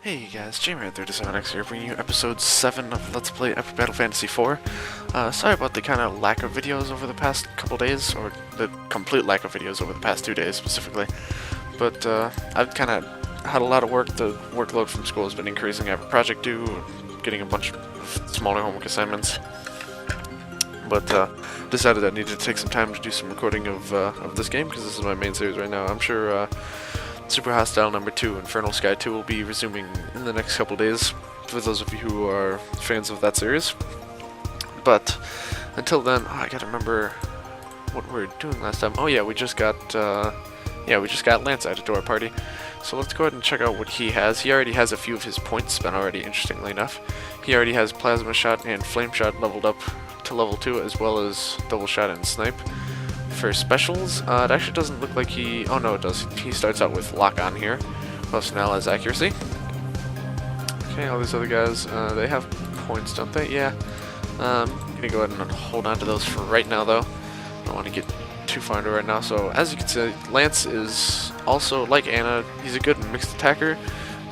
Hey guys, Jamie37X here, bringing you episode 7 of Let's Play Epic Battle Fantasy 4. Sorry about the kind of lack of videos over the past couple days, or the complete lack of videos over the past 2 days specifically. But I've kind of had a lot of work. The workload from school has been increasing. I have a project due, getting a bunch of smaller homework assignments. But decided I needed to take some time to do some recording of this game, because this is my main series right now. I'm sure Super Hostile number 2, Infernal Sky 2, will be resuming in the next couple days, for those of you who are fans of that series. But until then, I gotta remember what we were doing last time. Oh yeah, we just got Lance added to our party. So let's go ahead and check out what he has. He already has a few of his points spent already, interestingly enough. He already has Plasma Shot and Flame Shot leveled up to level 2, as well as Double Shot and Snipe. For specials, it actually doesn't look like he... Oh no, it does. He starts out with Lock On here, plus now has Accuracy. Okay, all these other guys, they have points, don't they? Yeah. I'm gonna go ahead and hold on to those for right now, though. I don't want to get too far into it right now. So, as you can see, Lance is also, like Anna, he's a good mixed attacker,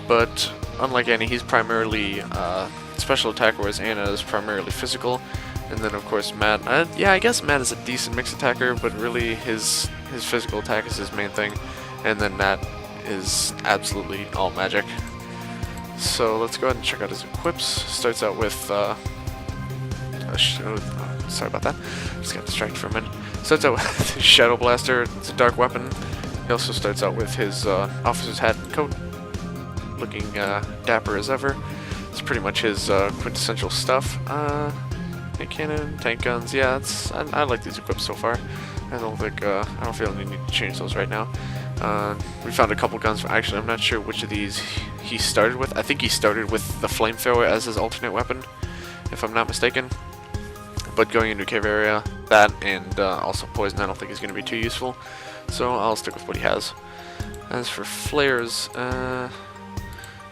but unlike Anna, he's primarily special attacker, whereas Anna is primarily physical. And then, of course, Matt. Yeah, I guess Matt is a decent mixed attacker, but really his physical attack is his main thing. And then Matt is absolutely all magic. So let's go ahead and check out his equips. Starts out with sorry about that. Just got distracted for a minute. Starts out with his Shadow Blaster. It's a dark weapon. He also starts out with his officer's hat and coat, looking dapper as ever. It's pretty much his quintessential stuff. Cannon, tank guns, yeah, I like these equips so far. I don't feel any need to change those right now. We found a couple guns. Actually, I'm not sure which of these he started with. I think he started with the flamethrower as his alternate weapon, if I'm not mistaken. But going into cave area, that and also poison, I don't think is going to be too useful. So I'll stick with what he has. As for flares,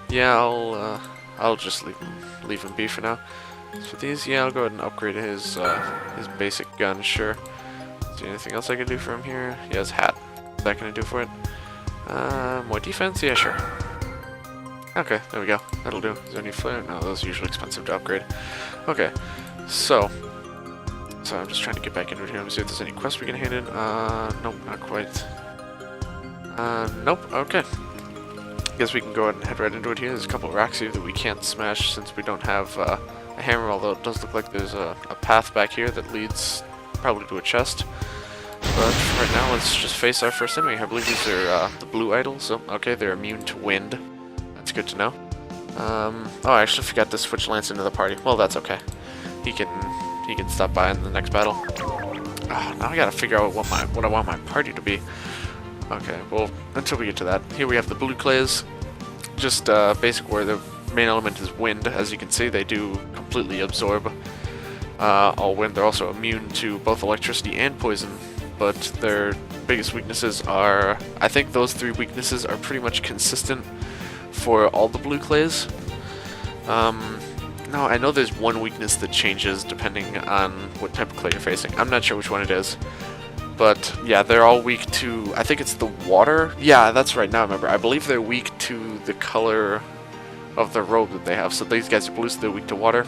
yeah, I'll just leave him be for now. So these, yeah, I'll go ahead and upgrade his basic gun, sure. Is there anything else I can do for him here? He has hat. Is that gonna do for it? More defense? Yeah, sure. Okay, there we go. That'll do. Is there any flare? No, those are usually expensive to upgrade. Okay, so I'm just trying to get back into it here. Let me see if there's any quests we can hand in. Nope, not quite. Nope, okay. Guess we can go ahead and head right into it here. There's a couple of rocks here that we can't smash since we don't have a hammer, although it does look like there's a path back here that leads probably to a chest. But right now, let's just face our first enemy. I believe these are the blue idols. So okay, they're immune to wind. That's good to know. Oh, I actually forgot to switch Lance into the party. Well, that's okay. He can stop by in the next battle. Oh, now I gotta figure out what I want my party to be. Okay, well, until we get to that, here we have the blue clays. Just basic, where the main element is wind. As you can see, they do completely absorb all wind. They're also immune to both electricity and poison, but their biggest weaknesses are... I think those 3 weaknesses are pretty much consistent for all the blue clays. No, I know there's one weakness that changes depending on what type of clay you're facing. I'm not sure which one it is. But yeah, they're all weak to... I think it's the water? Yeah, that's right, now I remember. I believe they're weak to the color of the robe that they have. So these guys are blue, so they're weak to water.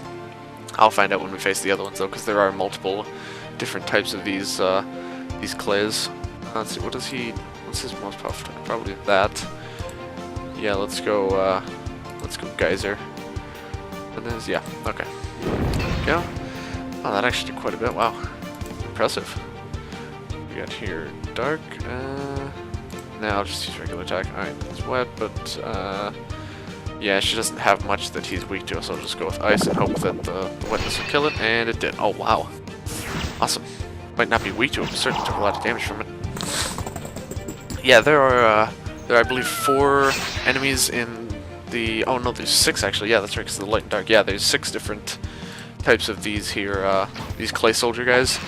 I'll find out when we face the other ones, though, because there are multiple different types of these clays. Let's see, what's his most powerful? Probably that. Yeah, let's go Geyser. And there's, yeah, okay. There we go. Oh, that actually did quite a bit, wow. Impressive. We got here dark. Now I'll just use regular attack. Alright, it's wet, but yeah, she doesn't have much that he's weak to, so I'll just go with ice and hope that the wetness will kill it, and it did. Oh wow, awesome. Might not be weak to it, but certainly took a lot of damage from it. Yeah, there are I believe 4 enemies in the... Oh no, there's 6 actually. Yeah, that's right, because the light and dark. Yeah, there's 6 different types of these here, these clay soldier guys,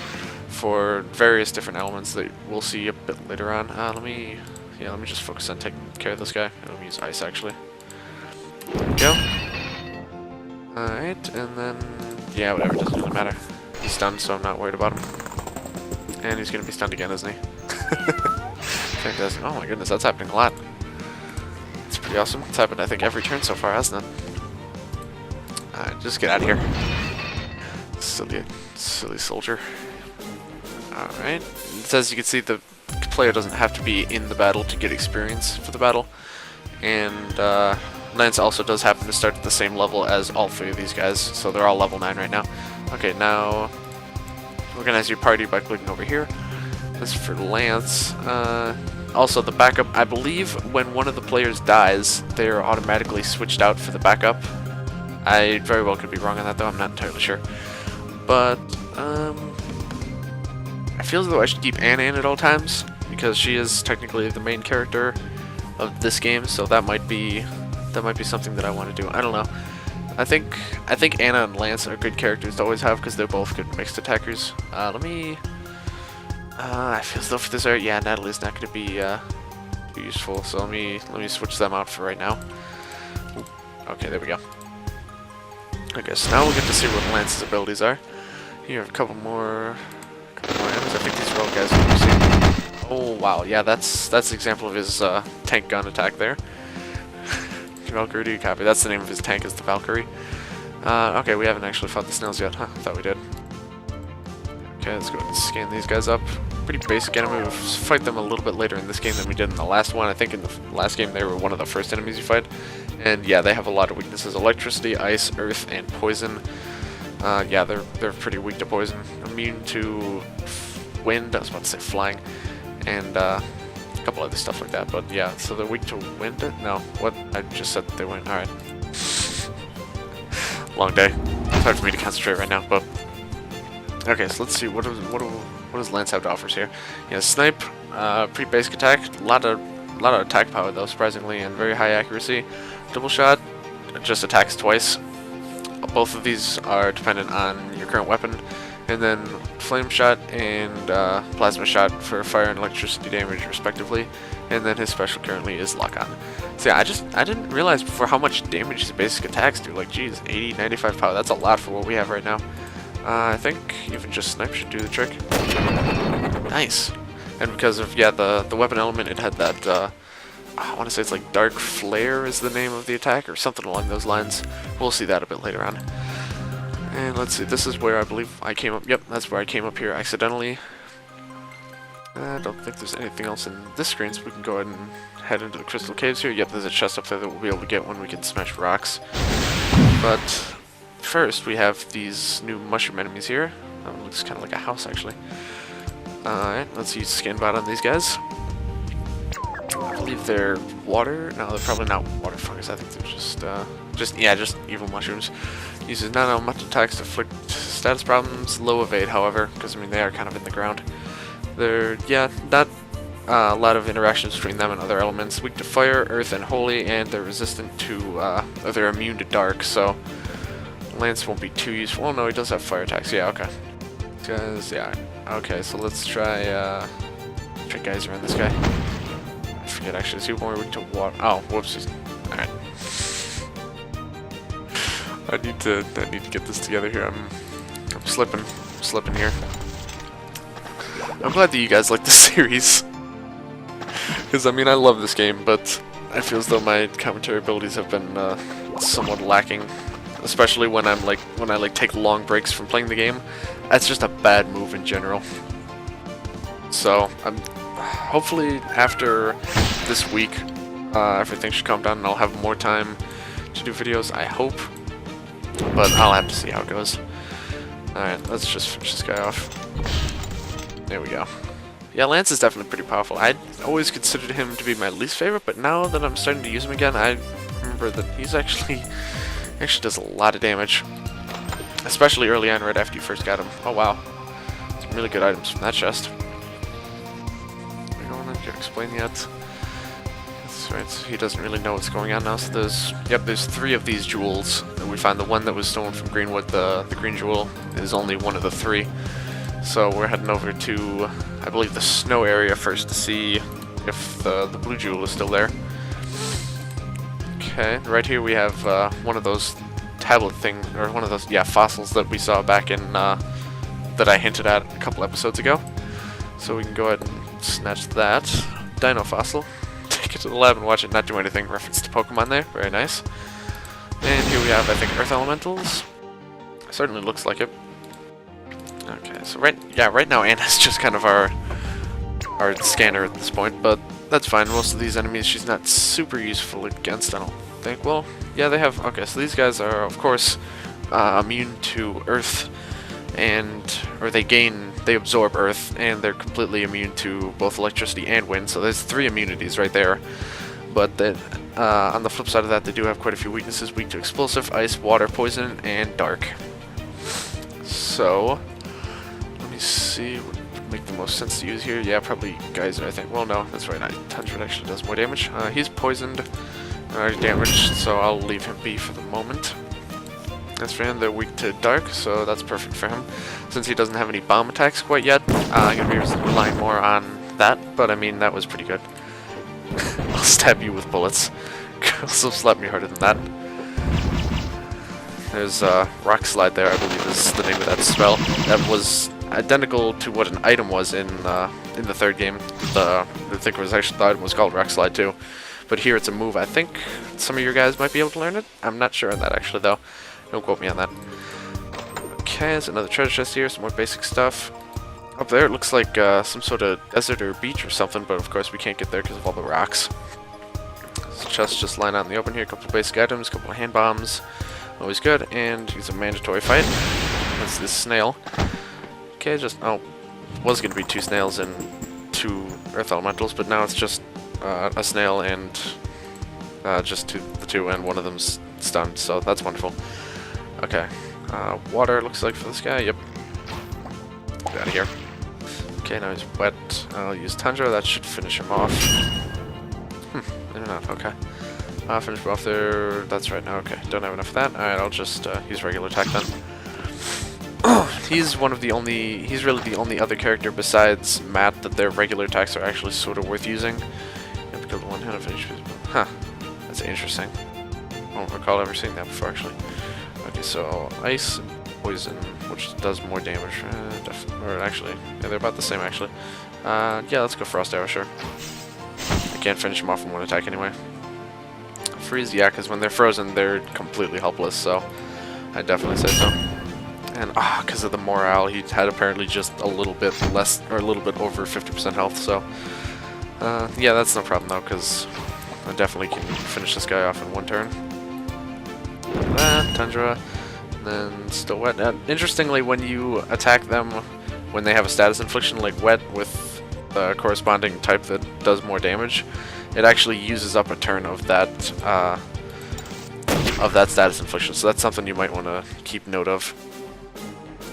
for various different elements that we'll see a bit later on. Let me just focus on taking care of this guy. Let me use ice actually. There we go. Alright, and then yeah, whatever, doesn't really matter. He's stunned, so I'm not worried about him. And he's gonna be stunned again, isn't he? Fantastic. Oh my goodness, that's happening a lot. It's pretty awesome. It's happened, I think, every turn so far, hasn't it? Alright, just get out of here. Silly soldier. Alright. As you can see, the player doesn't have to be in the battle to get experience for the battle. And Lance also does happen to start at the same level as all three of these guys, so they're all level 9 right now. Okay, now organize your party by clicking over here. This is for Lance. Also, the backup, I believe when one of the players dies, they're automatically switched out for the backup. I very well could be wrong on that, though. I'm not entirely sure. But, I feel as though I should keep Anna in at all times, because she is technically the main character of this game, so that might be something that I want to do. I don't know. I think Anna and Lance are good characters to always have, because they're both good mixed attackers. I feel as though for this area, yeah, Natalie's not going to be too useful, so let me switch them out for right now. Ooh, okay, there we go. Okay, so now we'll get to see what Lance's abilities are. Here, a couple more enemies. I think these are all guys we've seen. Oh wow, yeah, that's an example of his tank gun attack there. Valkyrie, do you copy? That's the name of his tank, is the Valkyrie. Okay, we haven't actually fought the snails yet, huh? I thought we did. Okay, let's go ahead and scan these guys up. Pretty basic enemy. We'll fight them a little bit later in this game than we did in the last one. I think in the last game they were one of the first enemies you fight. And yeah, they have a lot of weaknesses. Electricity, ice, earth, and poison. Yeah, they're pretty weak to poison. Immune to wind, I was about to say flying. And a couple other stuff like that. But yeah, so they're weak to wind? No, what? I just said that they went. Alright. Long day. It's hard for me to concentrate right now, but... Okay, so let's see, what does Lance have to offer here? Yeah, snipe, pretty basic attack, a lot of attack power though, surprisingly, and very high accuracy. Double shot, just attacks twice. Both of these are dependent on your current weapon. And then flame shot and plasma shot for fire and electricity damage respectively. And then his special currently is lock on. So yeah, I didn't realize before how much damage his basic attacks do. Like, geez, 80, 95 power, that's a lot for what we have right now. I think even just snipe should do the trick. Nice. And because of, yeah, the weapon element, it had that, I want to say it's like Dark Flare is the name of the attack, or something along those lines. We'll see that a bit later on. And let's see, this is where I believe I came up. Yep, that's where I came up here accidentally. I don't think there's anything else in this screen, so we can go ahead and head into the Crystal Caves here. Yep, there's a chest up there that we'll be able to get when we can smash rocks. But first, we have these new mushroom enemies here. Looks kind of like a house, actually. Alright, let's use scan bot on these guys. I believe they're water. No, they're probably not water fungus. I think they're just evil mushrooms. Uses non-elemental attacks to afflict status problems. Low evade, however, because I mean they are kind of in the ground. They're not a lot of interactions between them and other elements. Weak to fire, earth, and holy, and they're resistant to or they're immune to dark. So Lance won't be too useful. Oh no, he does have fire attacks. Yeah, okay. Guys, yeah. Okay, so let's try guys around this guy. I forget actually. Is he more weak to water? Oh, whoops. Alright. I need to get this together here. I'm slipping here. I'm glad that you guys like this series, because I mean I love this game, but I feel as though my commentary abilities have been somewhat lacking, especially when I take long breaks from playing the game. That's just a bad move in general. So hopefully after this week, everything should calm down and I'll have more time to do videos. I hope. But I'll have to see how it goes. Alright, let's just finish this guy off. There we go. Yeah, Lance is definitely pretty powerful. I always considered him to be my least favorite, but now that I'm starting to use him again, I remember that he's actually does a lot of damage. Especially early on, right after you first got him. Oh wow. Some really good items from that chest. I don't know if you can explain yet. Right, so he doesn't really know what's going on now. So there's 3 of these jewels, and we find the one that was stolen from Greenwood, the green jewel, is only one of the 3. So we're heading over to, I believe, the snow area first to see if the blue jewel is still there. Okay, right here we have one of those tablet or one of those, fossils that we saw back in, that I hinted at a couple episodes ago. So we can go ahead and snatch that. Dino fossil. get to the lab and watch it not do anything. Reference to Pokemon there. Very nice. And here we have, I think, Earth Elementals. Certainly looks like it. Okay, so right now Anna's just kind of our scanner at this point, but that's fine. Most of these enemies she's not super useful against, I don't think. Well, yeah, they have... Okay, so these guys are, of course, immune to Earth, or they absorb Earth, and they're completely immune to both electricity and wind, so there's 3 immunities right there. But then, on the flip side of that, they do have quite a few weaknesses: weak to explosive, ice, water, poison, and dark. So, let me see what would make the most sense to use here. Yeah, probably Geyser, I think. Well, no, that's right. Tundra actually does more damage. He's poisoned, damaged, so I'll leave him be for the moment. As for him, they're weak to dark, so that's perfect for him. Since he doesn't have any bomb attacks quite yet, I'm going to be relying more on that, but I mean, that was pretty good. I'll stab you with bullets. Also slap me harder than that. There's Rock Slide there, I believe is the name of that spell. That was identical to what an item was in the 3rd game. I think it was actually, the item was called Rock Slide too. But here it's a move. I think some of your guys might be able to learn it. I'm not sure on that actually though. Don't quote me on that. Okay, there's another treasure chest here, some more basic stuff. Up there it looks like some sort of desert or beach or something, but of course we can't get there because of all the rocks. This chest just lying out in the open here, a couple of basic items, a couple of hand bombs. Always good, and it's a mandatory fight. That's this snail. Okay, was going to be 2 snails and 2 Earth Elementals, but now it's just a snail and just the 2, and one of them's stunned, so that's wonderful. Okay, water looks like for this guy, yep. Get out of here. Okay, now he's wet. I'll use Tundra, that should finish him off. Maybe not, okay. Finish him off there, that's right now, okay. Don't have enough of that, alright, I'll just use regular attack then. He's really the only other character besides Matt that their regular attacks are actually sort of worth using. You have to kill the one hand of HP. Huh, that's interesting. I don't recall ever seeing that before, actually. Okay, so ice and poison, which does more damage. Or actually, yeah, they're about the same, actually. Yeah, let's go Frost Arrow, sure. I can't finish them off in one attack anyway. Freeze, yeah, because when they're frozen, they're completely helpless, so I'd definitely say so. And, because of the morale, he had apparently just a little bit less, or a little bit over 50% health, so... yeah, that's no problem, though, because I definitely can finish this guy off in 1 turn. Tundra, and then still wet. Interestingly, when you attack them when they have a status infliction like wet with the corresponding type that does more damage, it actually uses up a turn of that status infliction. So that's something you might want to keep note of.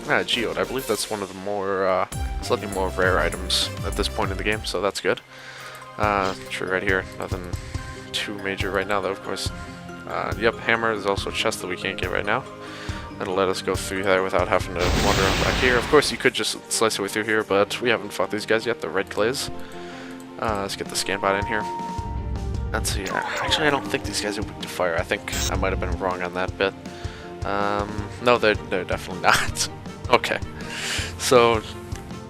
Geode, I believe that's one of the more slightly more rare items at this point in the game, so that's good. True, right here, nothing too major right now though, of course. Yep, hammer. There's also a chest that we can't get right now. That'll let us go through there without having to wander around back here. Of course, you could just slice your way through here, but we haven't fought these guys yet, the red clays. Let's get the scan bot in here. Let's see. Actually, I don't think these guys are weak to fire. I think I might have been wrong on that bit. No, they're definitely not. Okay. So,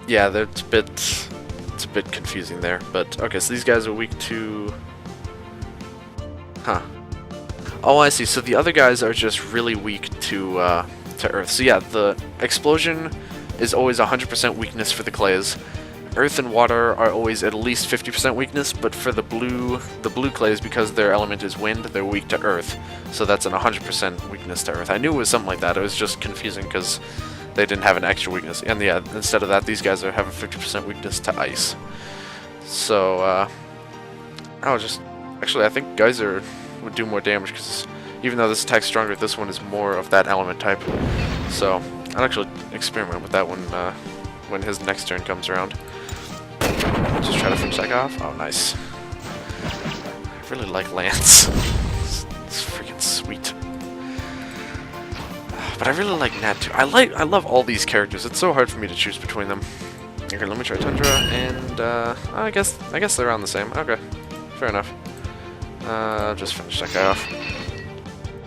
yeah, it's a bit confusing there. But okay, so these guys are weak to. Huh. Oh, I see. So the other guys are just really weak to Earth. So yeah, the explosion is always 100% weakness for the clays. Earth and water are always at least 50% weakness, but for the blue clays, because their element is wind, they're weak to Earth. So that's an 100% weakness to Earth. I knew it was something like that. It was just confusing because they didn't have an extra weakness. And yeah, instead of that, these guys have a 50% weakness to ice. So, actually, I think Geyser would do more damage, because even though this attack's stronger, this one is more of that element type. So I'll actually experiment with that one when his next turn comes around. Just try to finish that guy off. Oh, nice. I really like Lance. It's freaking sweet. But I really like Nat too. I love all these characters. It's so hard for me to choose between them. Okay, let me try Tundra, and I guess they're around the same. Okay, fair enough. Just finish that guy off.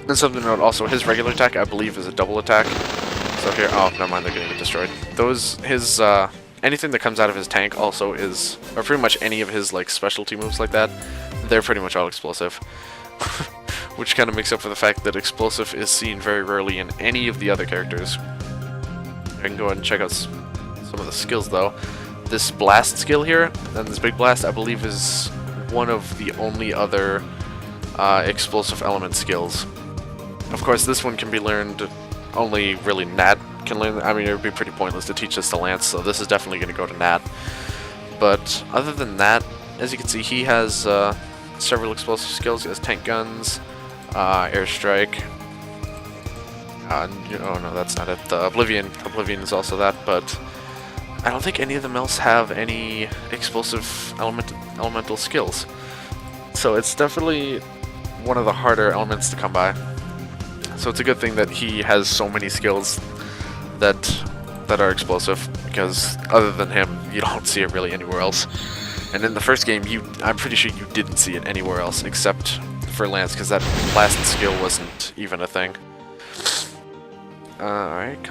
And something to note also, his regular attack, I believe, is a double attack. So here, oh, never mind, they're gonna get destroyed. Anything that comes out of his tank also is, or pretty much any of his, like, specialty moves like that, they're pretty much all explosive. Which kind of makes up for the fact that explosive is seen very rarely in any of the other characters. I can go ahead and check out some of the skills though. This blast skill here, and this big blast, I believe is one of the only other explosive element skills. Of course, this one can be learned, only really Nat can learn. I mean, it would be pretty pointless to teach this to Lance, so this is definitely going to go to Nat. But other than that, as you can see, he has several explosive skills. He has tank guns, airstrike. Oh no, that's not it. Oblivion. Oblivion is also that, but I don't think any of them else have any explosive elemental skills. So it's definitely one of the harder elements to come by. So it's a good thing that he has so many skills that are explosive, because other than him, you don't see it really anywhere else. And in the first game, I'm pretty sure you didn't see it anywhere else except for Lance, because that blast skill wasn't even a thing. Alright,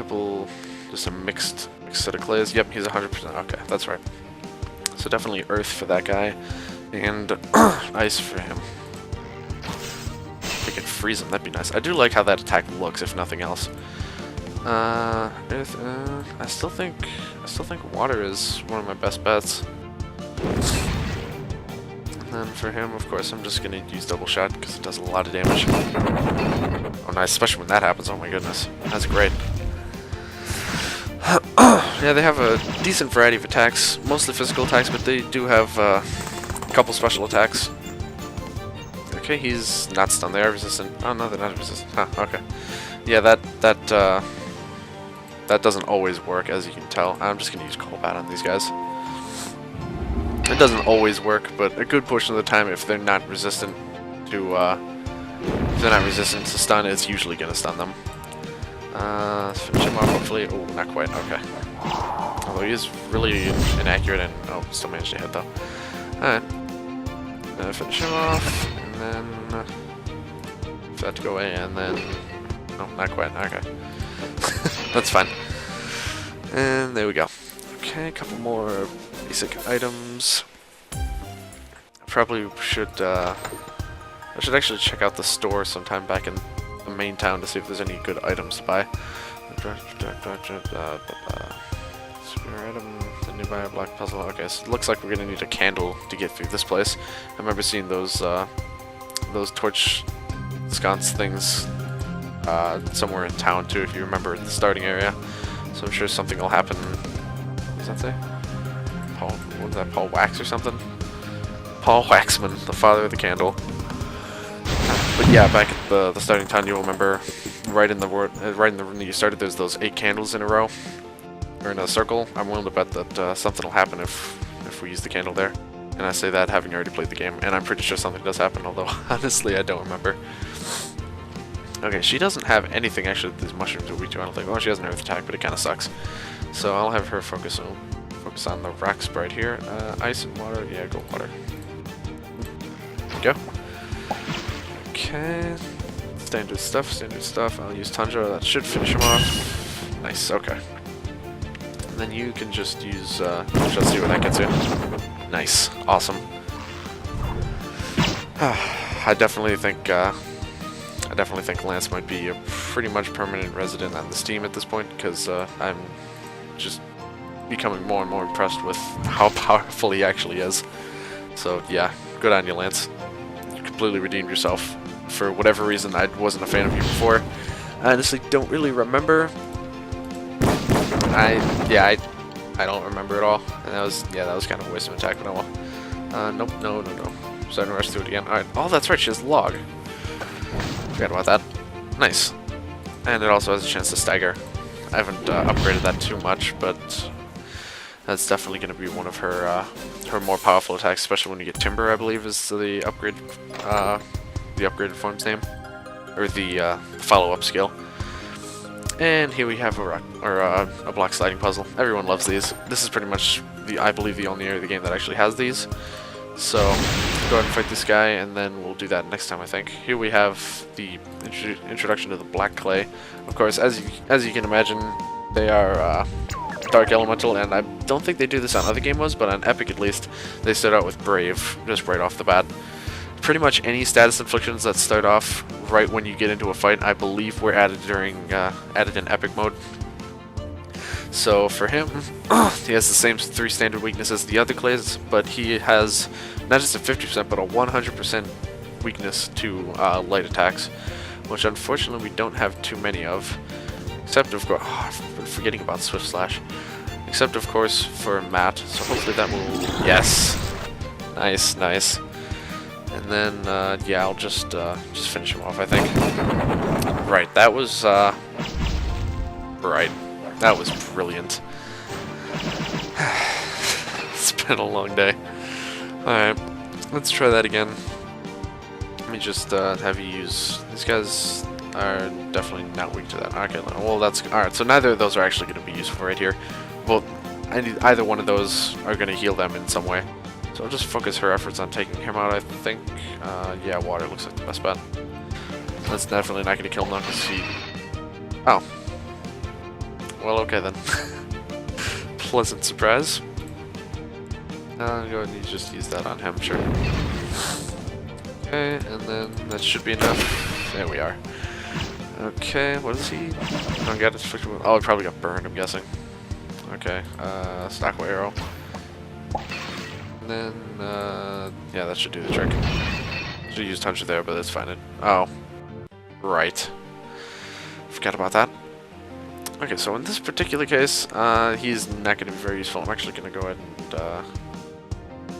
just a mixed set of clays. Yep, he's 100%. Okay, that's right. So definitely earth for that guy, and ice for him. If I could freeze him, that'd be nice. I do like how that attack looks, if nothing else. Earth, I still think water is one of my best bets. And then for him, of course, I'm just gonna use double shot because it does a lot of damage. Oh, nice, especially when that happens. Oh my goodness, that's great. Yeah, they have a decent variety of attacks, mostly physical attacks, but they do have a couple special attacks. Okay, he's not stunned. They are resistant. Oh no, they're not resistant. Huh, okay. Yeah, that doesn't always work, as you can tell. I'm just gonna use Combat on these guys. It doesn't always work, but a good portion of the time, if they're not resistant to stun, it's usually gonna stun them. Let's finish him off, hopefully. Oh, not quite. Okay. Although he is really inaccurate, and still managed to hit though. Alright. Finish him off, and then that to go away, and then not quite. Okay. That's fine. And there we go. Okay, a couple more basic items. Probably should I should actually check out the store sometime back in the main town to see if there's any good items to buy. Spare item, the new buy a black puzzle. Okay, so it looks like we're gonna need a candle to get through this place. I remember seeing those torch sconce things somewhere in town too, if you remember the starting area. So I'm sure something will happen. What does that say? Paul, what is that? Paul Wax or something? Paul Waxman, the father of the candle. But yeah, back at the starting town, you'll remember right in the room that you started, there's those 8 candles in a row, or in a circle. I'm willing to bet that something will happen if we use the candle there. And I say that having already played the game, and I'm pretty sure something does happen, although honestly I don't remember. Okay, she doesn't have anything actually that these mushrooms are weak to. I don't think. Well, she has an earth attack, but it kind of sucks. So I'll have her focus on the rock sprite here. Ice and water. Yeah, go water. Go. Okay. Standard stuff. I'll use Tundra. That should finish him off. Nice. Okay. And then you can just use. Let's see what that gets you. Nice. Awesome. I definitely think Lance might be a pretty much permanent resident on this team at this point, because I'm just becoming more and more impressed with how powerful he actually is. So yeah, good on you, Lance. You completely redeemed yourself. For whatever reason, I wasn't a fan of you before. I honestly don't really remember. I don't remember at all. And that was kind of a waste of attack, but oh well. Nope, no. Starting to rush through it again. Alright, oh that's right, she has log. Forgot about that. Nice. And it also has a chance to stagger. I haven't upgraded that too much, but that's definitely going to be one of her more powerful attacks, especially when you get Timber, I believe, is the upgraded form's name, or the follow-up skill. And here we have a block sliding puzzle. Everyone loves these. This is pretty much I believe the only area of the game that actually has these. So go ahead and fight this guy, and then we'll do that next time, I think. Here we have the introduction to the black clay. Of course, as you can imagine, they are dark elemental, and I don't think they do this on other game modes, but on Epic at least, they start out with Brave, just right off the bat. pretty much any status inflictions that start off right when you get into a fight, I believe, were added added in epic mode. So for him, he has the same 3 standard weaknesses as the other clays, but he has not just a 50% but a 100% weakness to light attacks, which unfortunately we don't have too many of. Except of course, I've been forgetting about Swift Slash. Except of course for Matt, so hopefully that will, yes, nice, nice. And then yeah, I'll just finish him off, I think. Right, that was right. That was brilliant. It's been a long day. Alright, let's try that again. Let me just have you use... These guys are definitely not weak to that. Okay, well that's... Alright, so neither of those are actually going to be useful right here. Well, either one of those are going to heal them in some way. So I'll just focus her efforts on taking him out, I think. Yeah, water looks like the best bet. That's definitely not going to kill him because he... Oh. Well, okay then. Pleasant surprise. Go ahead and just use that on him, sure. Okay, and then that should be enough. There we are. Okay, what is he? Oh, got his oh, he probably got burned, I'm guessing. Okay, Stalk arrow. And then, yeah, that should do the trick. Should use Hunter there, but that's fine. Oh, right. Forgot about that. Okay, so in this particular case, he's not going to be very useful. I'm actually going to go ahead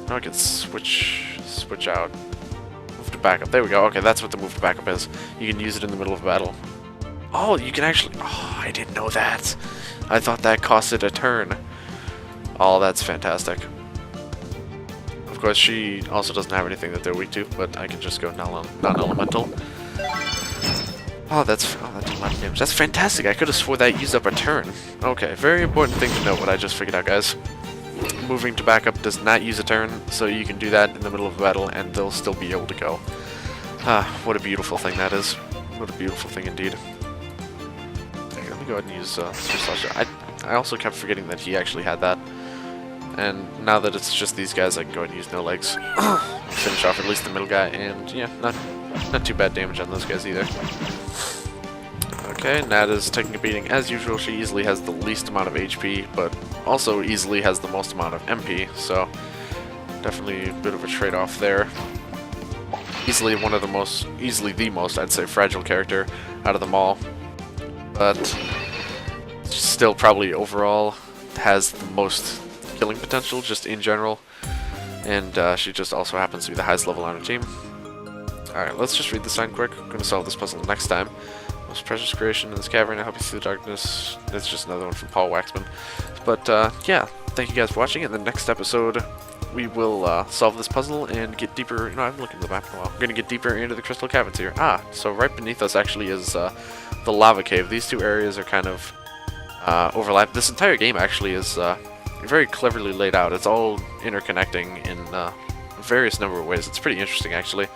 and, I can switch out. Move to backup. There we go. Okay, that's what the move to backup is. You can use it in the middle of a battle. Oh, you can actually, oh, I didn't know that. I thought that costed a turn. Oh, that's fantastic. Of course, she also doesn't have anything that they're weak to, but I can just go non-elemental. Oh, that did a lot of damage. That's fantastic. I could have swore that used up a turn. Okay, very important thing to note what I just figured out, guys. Moving to backup does not use a turn, so you can do that in the middle of a battle and they'll still be able to go. Ah, what a beautiful thing that is. What a beautiful thing indeed. Okay, let me go ahead and use Slash. I also kept forgetting that he actually had that. And now that it's just these guys, I can go ahead and use no legs. Finish off at least the middle guy, and yeah, not too bad damage on those guys either. Okay, Nat is taking a beating as usual. She easily has the least amount of HP, but also easily has the most amount of MP, so definitely a bit of a trade-off there. Easily the most, I'd say, fragile character out of them all, but still probably overall has the most killing potential just in general, and she just also happens to be the highest level on her team. Alright, let's just read the sign quick. I'm going to solve this puzzle next time. Most precious creation in this cavern, I help you through the darkness. That's just another one from Paul Waxman. But yeah, thank you guys for watching. In the next episode, we will solve this puzzle and get deeper. You know, I'm looking at the map a while. We're going to get deeper into the Crystal Caverns here. Ah, so right beneath us actually is the lava cave. These two areas are kind of overlap. This entire game actually is very cleverly laid out. It's all interconnecting in various number of ways. It's pretty interesting actually.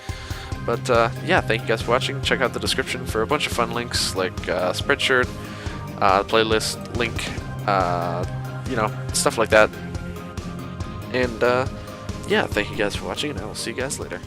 But yeah, thank you guys for watching. Check out the description for a bunch of fun links like Spreadshirt, playlist link, you know, stuff like that. And yeah, thank you guys for watching, and I will see you guys later.